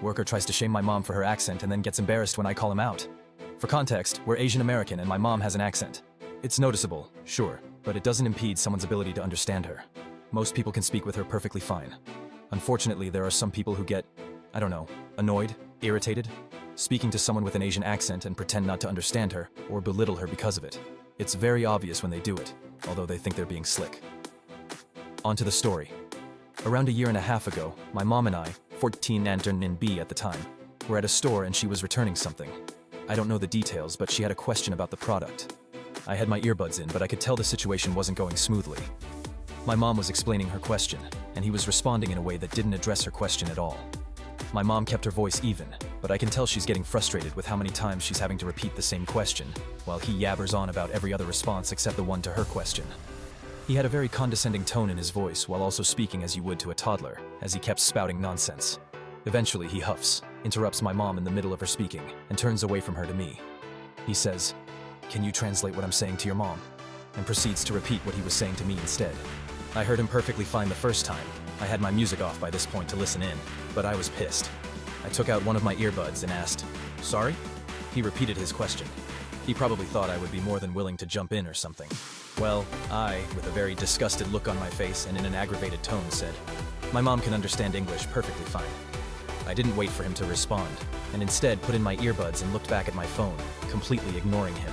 Worker tries to shame my mom for her accent and then gets embarrassed when I call him out. For context, we're Asian American and my mom has an accent. It's noticeable, sure, but it doesn't impede someone's ability to understand her. Most people can speak with her perfectly fine. Unfortunately, there are some people who get, I don't know, annoyed, irritated, speaking to someone with an Asian accent and pretend not to understand her or belittle her because of it. It's very obvious when they do it, although they think they're being slick. On to the story. Around a year and a half ago, my mom and I, 14 and B at the time, were at a store and she was returning something. I don't know the details, but she had a question about the product. I had my earbuds in, but I could tell the situation wasn't going smoothly. My mom was explaining her question, and he was responding in a way that didn't address her question at all. My mom kept her voice even, but I can tell she's getting frustrated with how many times she's having to repeat the same question, while he yabbers on about every other response except the one to her question. He had a very condescending tone in his voice while also speaking as you would to a toddler, as he kept spouting nonsense. Eventually he huffs, interrupts my mom in the middle of her speaking, and turns away from her to me. He says, "Can you translate what I'm saying to your mom?" and proceeds to repeat what he was saying to me instead. I heard him perfectly fine the first time. I had my music off by this point to listen in, but I was pissed. I took out one of my earbuds and asked, "Sorry?" He repeated his question. He probably thought I would be more than willing to jump in or something. Well, I, with a very disgusted look on my face and in an aggravated tone, said, "My mom can understand English perfectly fine." I didn't wait for him to respond, and instead put in my earbuds and looked back at my phone, completely ignoring him.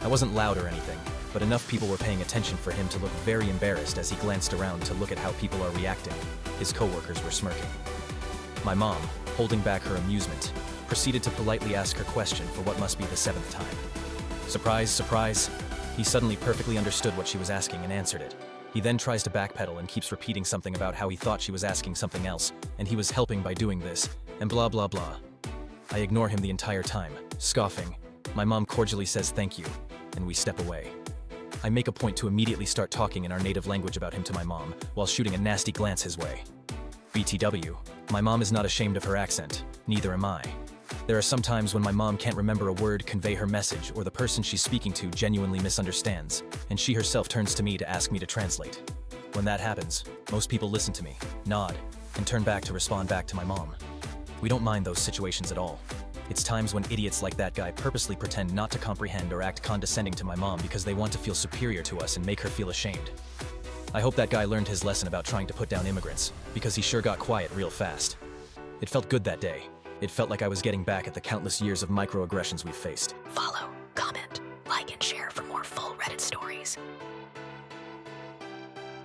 I wasn't loud or anything, but enough people were paying attention for him to look very embarrassed as he glanced around to look at how people are reacting. His coworkers were smirking. My mom, holding back her amusement, proceeded to politely ask her question for what must be the 7th time. Surprise, surprise, he suddenly perfectly understood what she was asking and answered it. He then tries to backpedal and keeps repeating something about how he thought she was asking something else, and he was helping by doing this, and blah blah blah. I ignore him the entire time, scoffing. My mom cordially says thank you, and we step away. I make a point to immediately start talking in our native language about him to my mom, while shooting a nasty glance his way. BTW, my mom is not ashamed of her accent, neither am I. There are some times when my mom can't remember a word, convey her message, or the person she's speaking to genuinely misunderstands, and she herself turns to me to ask me to translate. When that happens, most people listen to me, nod, and turn back to respond back to my mom. We don't mind those situations at all. It's times when idiots like that guy purposely pretend not to comprehend or act condescending to my mom because they want to feel superior to us and make her feel ashamed. I hope that guy learned his lesson about trying to put down immigrants, because he sure got quiet real fast. It felt good that day. It felt like I was getting back at the countless years of microaggressions we've faced. Follow, comment, like, and share for more full Reddit stories.